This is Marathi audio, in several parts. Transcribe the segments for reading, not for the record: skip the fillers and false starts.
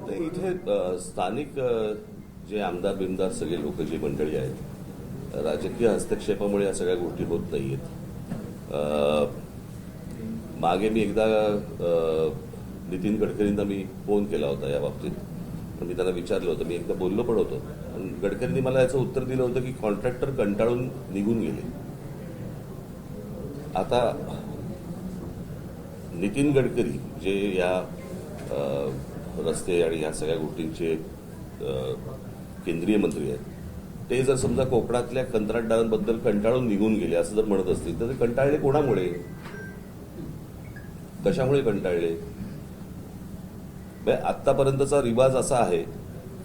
नाही, इथे स्थानिक जे आमदार बिमदार सगळे लोक जी मंडळी आहेत, राजकीय हस्तक्षेपामुळे या सगळ्या गोष्टी होत नाहीयेत. मागे मी एकदा नितीन गडकरींना मी फोन केला होता या बाबतीत. पण मी त्यांना विचारलं होतं, मी एकदा बोललो पण होतो, आणि गडकरींनी मला याचं उत्तर दिलं होतं की कॉन्ट्रॅक्टर कंटाळून निघून गेले. आता नितीन गडकरी जे या रस्ते आणि या सगळ्या गोष्टींचे केंद्रीय मंत्री आहेत, ते जर समजा कोकणातल्या कंत्राटदारांबद्दल कंटाळून निघून गेले असं जर म्हणत असतील, तर ते कंटाळले कोणामुळे, कशामुळे कंटाळले? आतापर्यंतचा रिवाज असा आहे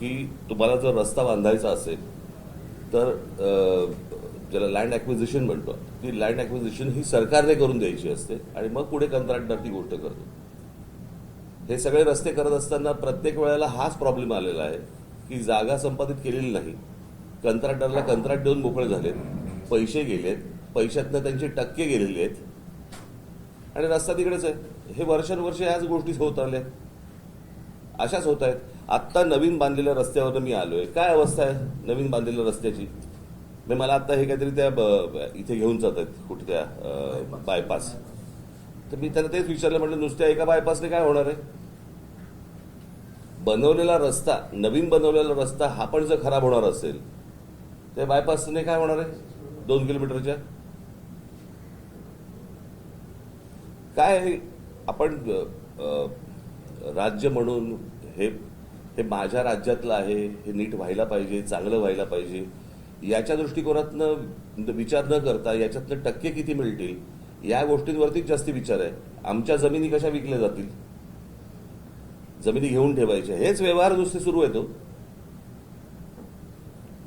की तुम्हाला जर रस्ता बांधायचा असेल तर ज्याला लँड ॲक्विजिशन म्हणतो, ती लँड ॲक्विजिशन ही सरकारने करून द्यायची असते आणि मग पुढे कंत्राटदार ती गोष्ट करतो. हे सगळे रस्ते करत असताना प्रत्येक वेळेला हाच प्रॉब्लेम आलेला आहे की जागा संपादित केलेली नाही, कंत्राटदाराला कंत्राट देऊन मोकळे झालेत, पैसे गेलेत, पैशातनं त्यांचे टक्के गेलेले आहेत आणि रस्ता तिकडेच आहे. हे वर्षानुवर्ष ह्याच गोष्टी होत आल्या, अशाच होत आहेत. आत्ता नवीन बांधलेल्या रस्त्यावर मी आलोय, काय अवस्था आहे नवीन बांधलेल्या रस्त्याची? मला आता हे काहीतरी त्या इथे घेऊन जात आहेत कुठे त्या बायपास, तर मी त्यांना तेच विचारलं, म्हटलं नुसत्या एका बायपासने काय होणार आहे? बनवलेला रस्ता, नवीन बनवलेला रस्ता हा पण जर खराब होणार असेल तर बायपासने काय होणार आहे 2 किलोमीटरच्या? काय आपण राज्य म्हणून हे माझ्या राज्यातलं आहे, हे नीट व्हायला पाहिजे, चांगलं व्हायला पाहिजे, याच्या दृष्टिकोनातनं विचार न करता याच्यातनं टक्के किती मिळतील या गोष्टींवरतीच जास्ती विचार आहे. आमच्या जमिनी कशा विकल्या जातील, जमिनी घेऊन ठेवायच्या, हेच व्यवहार नुसते सुरू आहेत.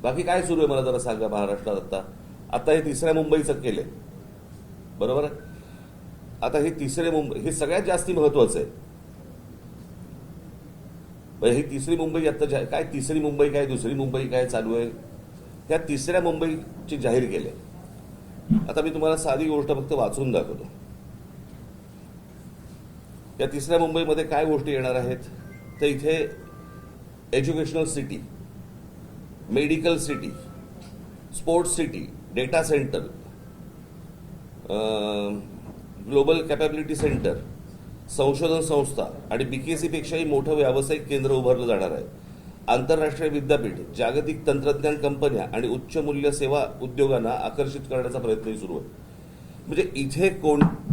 बाकी काय सुरू आहे मला जरा सांगा महाराष्ट्रात? आता हे तिसऱ्या मुंबईचं केलंय, बरोबर आहे? आता हे तिसरे मुंबई हे सगळ्यात जास्ती महत्वाचं आहे. ही तिसरी मुंबई आता काय, तिसरी मुंबई काय, दुसरी मुंबई काय चालू आहे, त्या तिसऱ्या मुंबईची जाहीर केले. आता मी तुम्हाला साधी गोष्ट फक्त वाचून दाखवतो. या तिसऱ्या मुंबईमध्ये काय गोष्टी येणार आहेत, तर इथे educational city, medical city, sports city, data centre, global capability centre, संशोधन संस्था आणि बीकेसी पेक्षाही मोठं व्यावसायिक केंद्र उभारलं जाणार आहे. आंतरराष्ट्रीय विद्यापीठ, जागतिक तंत्रज्ञान कंपन्या आणि उच्च मूल्य सेवा उद्योगांना आकर्षित करण्याचा प्रयत्नही सुरू आहे. म्हणजे इथे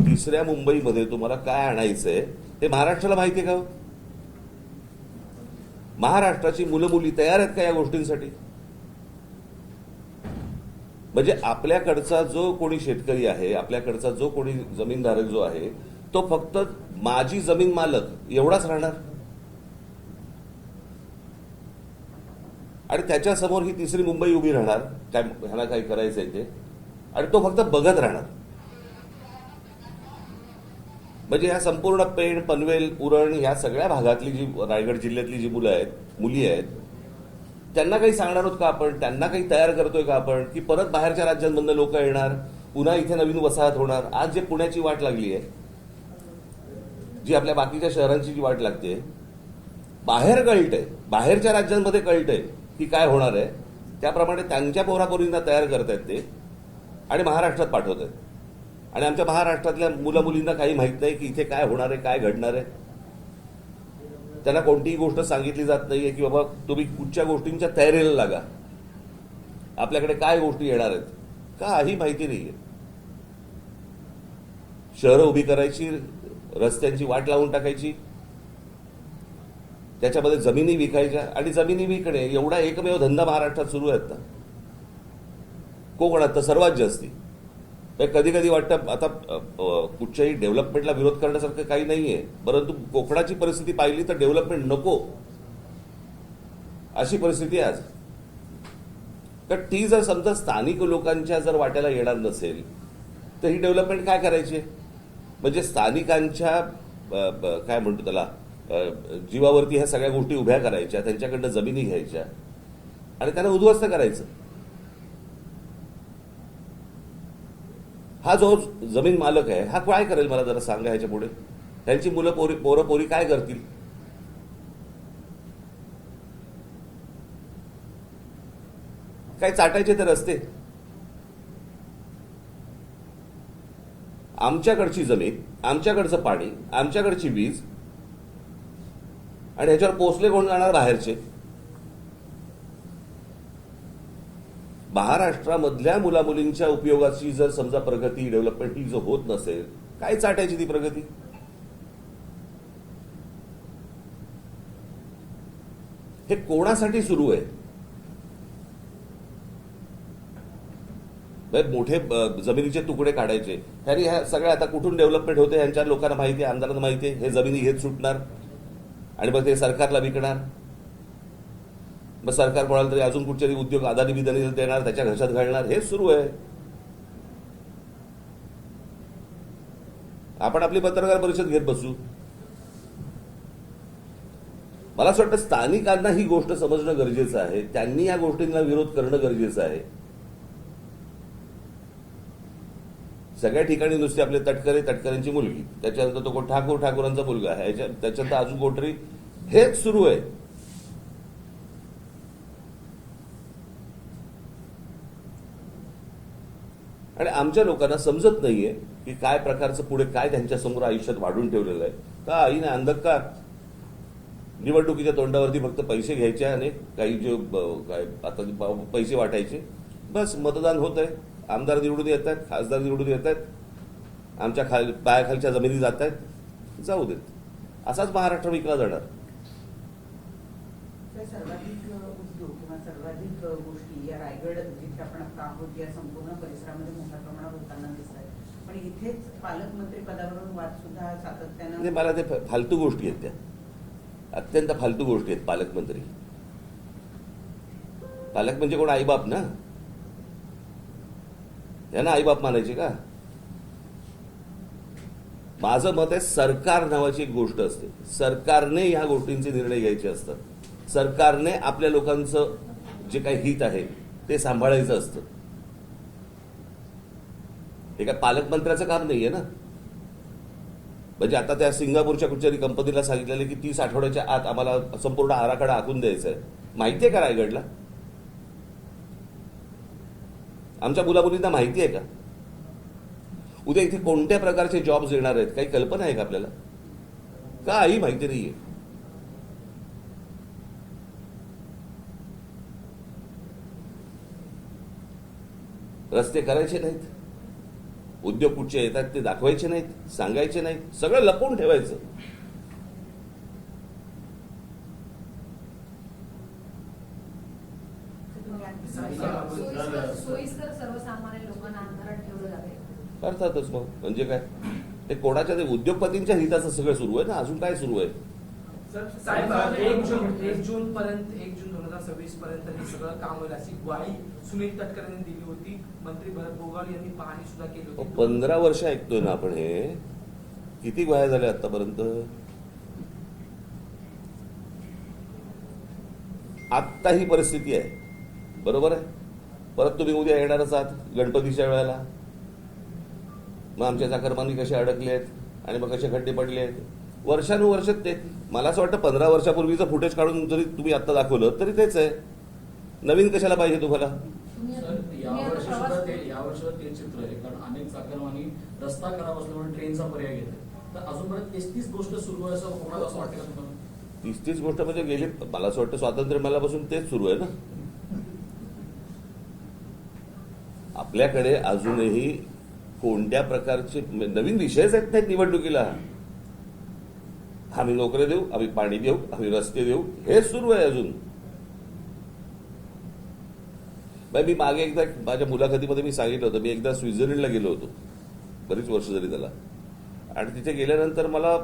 तिसऱ्या मुंबईमध्ये तुम्हाला काय आणायचंय ते महाराष्ट्राला माहितीये का? महाराष्ट्राची मुलं मुली तयार आहेत का या गोष्टींसाठी? म्हणजे आपल्याकडचा जो कोणी शेतकरी आहे, आपल्याकडचा जो कोणी जमीनधारक जो आहे, तो फक्त माझी जमीन मालक एवढाच राहणार आणि त्याच्यासमोर ही तिसरी मुंबई उभी राहणार, काय ह्याला काय करायचंय ते, आणि तो फक्त बघत राहणार. म्हणजे ह्या संपूर्ण पेण, पनवेल, उरण या सगळ्या भागातली जी रायगड जिल्ह्यातली जी मुलं आहेत, मुली आहेत, त्यांना काही सांगणार आहोत का आपण? त्यांना काही तयार करतोय का आपण? की परत बाहेरच्या राज्यांमधून लोक येणार, पुन्हा इथे नवीन वसाहत होणार? आज जे पुण्याची वाट लागली आहे, जी आपल्या बाकीच्या शहरांची जी वाट लागते, बाहेर कळतंय, बाहेरच्या राज्यांमध्ये कळतंय की काय होणार आहे, त्याप्रमाणे त्यांच्या पोरापोरींना तयार करतायत ते आणि महाराष्ट्रात पाठवत आहेत. आणि आमच्या महाराष्ट्रातल्या मुला मुलींना काही माहित नाही की इथे काय होणार आहे, काय घडणार आहे. त्यांना कोणतीही गोष्ट सांगितली जात नाहीये की बाबा तुम्ही कुठच्या गोष्टींच्या तयारीला लागा, आपल्याकडे काय गोष्टी येणार आहेत, काही माहिती नाहीये. शहरं उभी करायची, रस्त्यांची वाट लावून टाकायची, त्याच्यामध्ये जमिनी विकायच्या आणि जमिनी विकणे एवढा एकमेव धंदा महाराष्ट्रात सुरू आहे. आता कोकणात तर सर्वात जास्ती. कधी कधी वाटतं आता कुठच्याही डेव्हलपमेंटला विरोध करण्यासारखं काही नाहीये, परंतु कोकणाची परिस्थिती पाहिली तर डेव्हलपमेंट नको अशी परिस्थिती आहे आज. तर ती जर समजा स्थानिक लोकांच्या जर वाट्याला येणार नसेल तर ही डेव्हलपमेंट काय करायची? म्हणजे स्थानिकांच्या काय म्हणतो त्याला जीवावरती ह्या सगळ्या गोष्टी उभ्या करायच्या, त्यांच्याकडनं जमिनी घ्यायच्या आणि त्यांना उद्ध्वस्त करायचं. हा जो जमीन मालक आहे हा काय करेल मला जरा सांगा ह्याच्या पुढे? त्यांची मुलं पोरं पोरी काय करतील? काय चाटायचे ते रस्ते? आमच्याकडची जमीन, आमच्याकडचं पाणी, आमच्याकडची वीज, आणि ह्याच्यावर पोचले कोण जाणार? बाहेरचे. महाराष्ट्रामधल्या मुलामुलींच्या उपयोगाची जर समजा प्रगती, डेव्हलपमेंट ही जर होत नसेल, काय चाटायची ती प्रगती? हे कोणासाठी सुरू आहे? मोठे जमिनीचे तुकडे काढायचे, ह्यानी ह्या सगळ्या आता कुठून डेव्हलपमेंट होते ह्यांच्या लोकांना माहिती आहे, आमदारांना माहिती आहे. हे जमिनी घेत सुटणार आणि मग ते सरकारला विकणार. मग सरकार कोणाला तरी अजून कुठचे उद्योग अदानी बिदानी देणार, त्याच्या घशात घालणार. हेच सुरू आहे. आपण आपली पत्रकार परिषद घेत बसू. मला असं वाटतं स्थानिकांना ही गोष्ट समजणं गरजेचं आहे. त्यांनी या गोष्टींना विरोध करणं गरजेचं आहे. सगळ्या ठिकाणी नुसते आपले तटकरे, तटकऱ्यांची मुलगी, त्याच्यानंतर तो कोण ठाकूर, ठाकूरांचा मुलगा आहे, त्याच्यानंतर अजून कोणतरी, हेच सुरू आहे. आणि आमच्या लोकांना समजत नाहीये की काय प्रकारचं पुढे काय त्यांच्या समोर आयुष्यात वाढून ठेवलेलं आहे. का आईने अंधकार निवडणुकीच्या तोंडावरती फक्त पैसे घ्यायचे आणि काही जे काय आता पैसे वाटायचे, बस मतदान होत आहे, आमदार निवडून येत आहेत, खासदार निवडून येत आहेत, आमच्या पायाखालच्या जमिनी जात आहेत, जाऊ देत. असाच महाराष्ट्र विकला जाणार. सर्वाधिक उद्योग किंवा सर्वाधिक गोष्टी या रायगड जिथे आपण आता आहोत या संपूर्ण परिसरामध्ये मोठ्या प्रमाणात होताना दिसत आहेत. पण इथेच पालकमंत्री पदावरून वाद सुद्धा सातत्यानं, म्हणजे मला ते फालतू गोष्टी आहेत, त्या अत्यंत फालतू गोष्टी आहेत. पालकमंत्री, पालक म्हणजे कोण? आईबाप ना. यांना आईबाप मानायचे का? माझं मत आहे, सरकार नावाची एक गोष्ट असते. सरकारने ह्या गोष्टींचे निर्णय घ्यायचे असतात. सरकारने आपल्या लोकांचं जे काही हित आहे ते सांभाळायचं असतं. हे काय पालकमंत्र्याचं काम नाहीये ना. म्हणजे आता त्या सिंगापूरच्या कुठच्याही कंपनीला सांगितलेलं की 30 आठवड्याच्या आत आम्हाला संपूर्ण आराखडा आखून द्यायचा आहे. माहितीये का रायगडला? आमच्या मुलामुलींना माहिती आहे का? उद्या इथे कोणत्या प्रकारचे जॉब्स येणार आहेत काही कल्पना आहे का आपल्याला? काही माहिती नाहीये. रस्ते करायचे नाहीत, उद्योग कुठचे येतात ते दाखवायचे नाहीत, सांगायचे नाहीत, सगळं लपवून ठेवायचं. सोयीस्कर सर्वसामान्य लोकांना अंधारात ठेवलं जाते. अर्थातच. मग म्हणजे काय? ते कोणाच्या ते उद्योगपतींच्या हिताचं सगळं सुरू आहे ना. अजून काय सुरू आहे? साहेब 1 जून पर्यंत, 1 जून 2026 पर्यंत हे सगळं काम होईल अशी ग्वाही सुनील तटकरेंनी दिली होती. मंत्री भरत गोगावले यांनी पाहणी सुद्धा केली होती. 15 वर्ष ऐकतोय ना आपण. हे किती ग्वाह्या झाल्या आतापर्यंत? आत्ता ही परिस्थिती आहे, बरोबर आहे. परत तुम्ही उद्या येणारच आहात गणपतीच्या वेळेला. मग आमच्या चाकरमानी कसे अडकले आहेत आणि मग कसे खड्डे पडले आहेत. वर्षानुवर्ष ते, मला असं वाटतं 15 वर्षापूर्वीचं फुटेज काढून जरी तुम्ही आता दाखवलं तरी तेच आहे. नवीन कशाला पाहिजे तुम्हाला? यावर्षी सुद्धा ते चित्र आहे. कारण अनेक चाकरमानी रस्ता खराब असल्यामुळे ट्रेनचा पर्याय घेतात. तर अजूनपर्यंत 30 गोष्ट सुरू आहे असं कोणाला असं वाटतं का तुम्हाला? 30 गोष्ट म्हणजे गेली, मला असं वाटतं स्वातंत्र्य मिळाल्यापासून तेच सुरू आहे ना. आपल्याकडे अजूनही कोणत्या प्रकारचे नवीन विषयच येत नाहीत निवडणुकीला. आम्ही नोकऱ्या देऊ, आम्ही पाणी देऊ, आम्ही रस्ते देऊ, हेच सुरू आहे अजून. मी मागे एकदा माझ्या मुलाखतीमध्ये मी सांगितलं होतं, मी एकदा स्वित्झर्लंडला गेलो होतो, बरीच वर्ष झाली त्याला. आणि तिथे गेल्यानंतर मला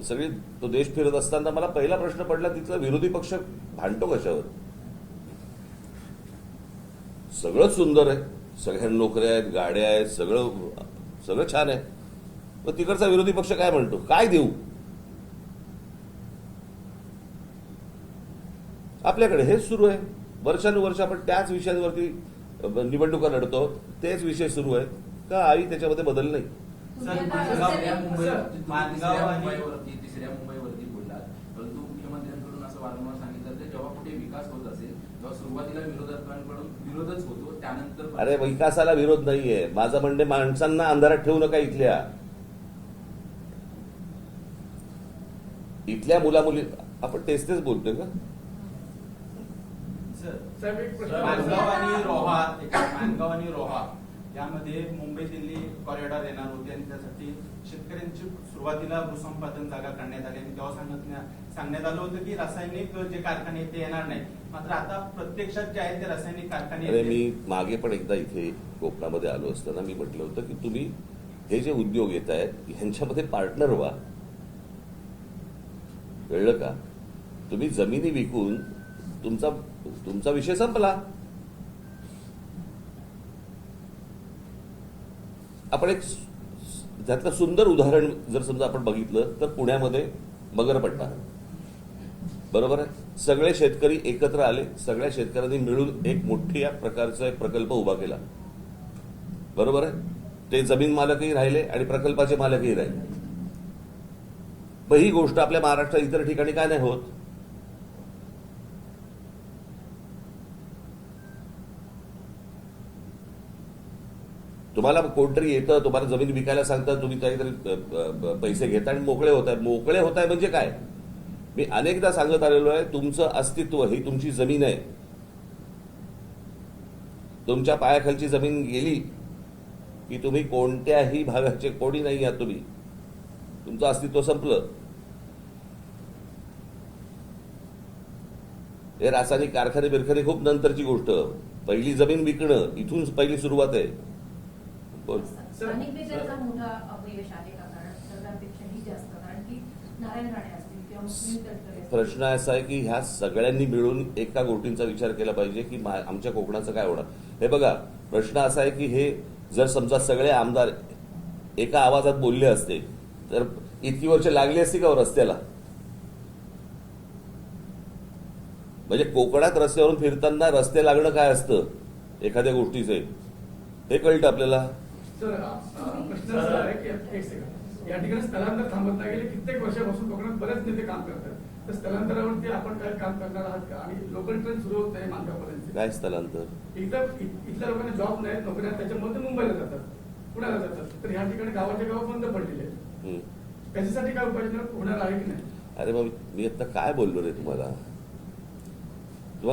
सगळी तो देश फिरत असताना मला पहिला प्रश्न पडला, तिथला विरोधी पक्ष भांडतो कशावर? सगळं सुंदर आहे, सगळ्या नोकऱ्या आहेत, गाड्या आहेत, सगळं छान आहे. पण तिकडचा विरोधी पक्ष काय म्हणतो? काय देऊ? आपल्याकडे हेच सुरू आहे. वर्षानुवर्ष आपण त्याच विषयांवरती निवडणुका लढतो, तेच विषय सुरू आहेत. का आई त्याच्यामध्ये बदल नाही? तिसऱ्या मुंबईवरती बोललात, परंतु मुख्यमंत्र्यांकडून असं वारंवार सांगितलं जेव्हा कुठे विकास होत असेल तेव्हा सुरुवातीला विरोधकांकडून विरोधच होतो, त्यानंतर अरे विकासाला विरोध नाहीये. माझं म्हणणे माणसांना अंधारात ठेवू नका. इथल्या मुलामुली आपण तेच बोलतोय का? साहेब, एक प्रश्न मानगाव आणि रोहा यामध्ये मुंबई दिल्ली कॉरिडॉर येणार होते आणि त्यासाठी शेतकऱ्यांची सुरुवातीला भूसंपादन जागा काढण्यात आली आणि तेव्हा सांगण्यात आलं होतं की रासायनिक जे कारखाने आहेत ते येणार नाही. मात्र आता प्रत्यक्षात जे आहेत ते रासायनिक कारखाने अरे मी मागे पण एकदा इथे कोकणामध्ये आलो असताना मी म्हटलं होतं की तुम्ही हे जे उद्योग येत आहेत ह्यांच्यामध्ये पार्टनर व्हा. कळलं का? तुम्ही जमिनी विकून तुमचा विषय संपला. आपण एक त्यातलं सुंदर उदाहरण जर समजा आपण बघितलं तर पुण्यामध्ये मगरपट्टा, बरोबर आहे. सगळे शेतकरी एकत्र आले, सगळ्या शेतकऱ्यांनी मिळून एक मोठ्या प्रकारचा एक प्रकल्प उभा केला, बरोबर आहे. ते जमीन मालकही राहिले आणि प्रकल्पाचे मालकही राहिले. मग ही गोष्ट आपल्या महाराष्ट्रात इतर ठिकाणी काय नाही होत? तुम्हाला कोणतरी येतं, तुम्हाला जमीन विकायला सांगतात, तुम्ही काहीतरी पैसे घेता आणि मोकळे होत आहे म्हणजे काय? मी अनेकदा सांगत आलेलो आहे, तुमचं अस्तित्व ही तुमची जमीन आहे. तुमच्या पायाखालची जमीन गेली की तुम्ही कोणत्याही भागाचे कोणी नाही आहात. तुम्ही तुमचं अस्तित्व संपलं. हे रासायनिक कारखाने बिरखाने खूप नंतरची गोष्ट. पहिली जमीन विकणं, इथून पहिली सुरुवात आहे. स्थानिक नेत्यांचा मोठा अपयश आहे का? कारण सरकारपेक्षाही जास्त, कारण की नारायण राणे असतील किंवा मुस्लिम तटकरे असतील. प्रश्न असा आहे की ह्या सगळ्यांनी मिळून एका गोष्टींचा विचार केला पाहिजे की आमच्या कोकणाचं काय होणार. हे बघा, प्रश्न असा आहे की हे जर समजा सगळे आमदार एका आवाजात बोलले असते तर इतकी वर्ष लागली असती का रस्त्याला? म्हणजे कोकणात रस्त्यावरून फिरताना रस्ते लागणं काय असतं एखाद्या गोष्टीचे हे कळतं आपल्याला. सर, प्रश्न असा आहे की एक सेकंड, या ठिकाणी स्थलांतर थांबत नाही. गेले कित्येक वर्षापासून कोकणात बरेच नेते काम करतात. तर स्थलांतरावरती आपण काय काम करणार आहात का? आणि लोकल ट्रेन सुरू होत नाही मानगावपर्यंत. काय स्थलांतर? इथल्या लोकांना जॉब नाहीत, नोकऱ्या, त्याच्यामध्ये मुंबईला जातात, पुण्याला जातात. तर ह्या ठिकाणी गावाच्या गाव बंद पडलेले आहेत. त्याच्यासाठी काय उपाययोजना होणार आहे की नाही? अरे मग मी आता काय बोललो रे तुम्हाला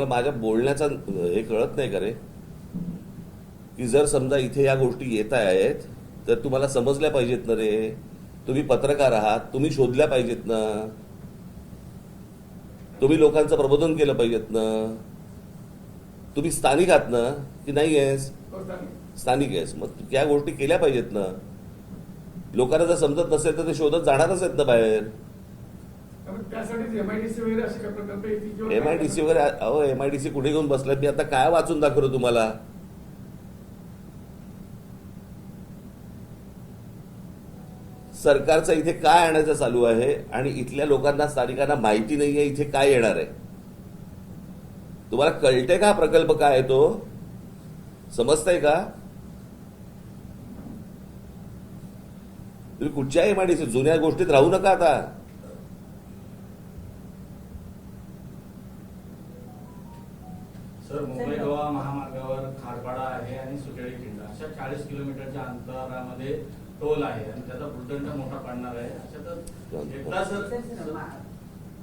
माझ्या बोलण्याचा हे कळत नाही का रे? की जर समजा इथे या गोष्टी येत आहेत तर तुम्हाला समजल्या पाहिजेत ना रे. तुम्ही पत्रकार आहात, तुम्ही शोधल्या पाहिजेत ना. तुम्ही लोकांचं प्रबोधन केलं पाहिजेत ना. तुम्ही स्थानिक आहात ना की नाही आहेस? स्थानिक आहेस, मग त्या गोष्टी केल्या पाहिजेत ना. लोकांना जर समजत नसेल तर ते शोधत जाणारच आहेत ना बाहेर. त्यासाठी एमआयडीसी वगैरे असे काही प्रकल्प येतील? एमआयडीसी वगैरे, अहो एमआयडीसी कुठे घेऊन बसलात? मी आता काय वाचून दाखवतो तुम्हाला? सरकारचं इथे काय आणायचं चालू आहे आणि इथल्या लोकांना, स्थानिकांना माहिती नाहीये इथे काय येणार आहे. तुम्हाला कळते का प्रकल्प काय आहे तो? समजताय का? तुम्ही कुठच्या एमआयडीसी जुन्या गोष्टीत राहू नका आता. सर, मुंबई गोवा महामार्गावर खारपाडा आहे आणि सुकेळी खिंडा अशा 40 किलोमीटरच्या अंतरामध्ये टोल आहे आणि त्याचा भूदंड मोठा पडणार आहे. एकदा सर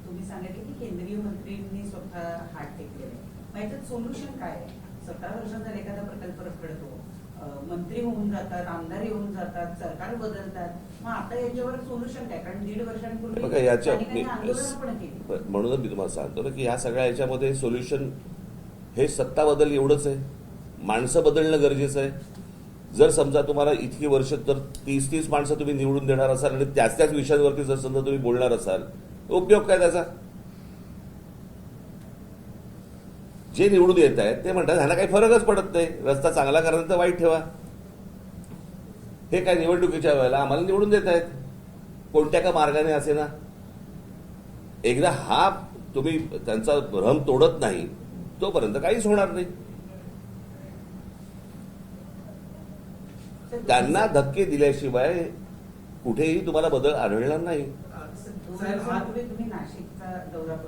तुम्ही सांगितलं की केंद्रीय मंत्रींनी स्वतः हात टेकलेले, मग याच्यात सोल्युशन काय आहे? 17 वर्षात जर एखादा प्रकल्प रखडतो, मंत्री होऊन जातात, आमदार येऊन जातात, सरकार बदलतात, मग आता याच्यावर सोल्युशन काय? कारण 1.5 वर्षांपूर्वी बघा याच्या आंदोलन पण केली. म्हणूनच मी तुम्हाला सांगतो ना की ह्या सगळ्या याच्यामध्ये सोल्युशन हे सत्ता बदल एवढंच आहे. माणसं बदलणं गरजेचं आहे. जर समजा तुम्हाला इतकी वर्ष तर 30 माणसं तुम्ही निवडून देणार असाल आणि त्याच विषयांवरती जर समजा तुम्ही बोलणार असाल, उपयोग काय त्याचा? जे निवडून येत आहेत ते म्हणतात ह्याला काही फरकच पडत नाही, रस्ता चांगला करा तर वाईट ठेवा. हे काय निवडणुकीच्या वेळेला आम्हाला निवडून देत आहेत कोणत्या का मार्गाने असे ना. एकदा हा तुम्ही त्यांचा भ्रम तोडत नाही तोपर्यंत काहीच होणार नाही. त्यांना धक्के दिल्याशिवाय कुठेही तुम्हाला बदल आढळणार नाही. तुम्ही नाशिकचा दौरा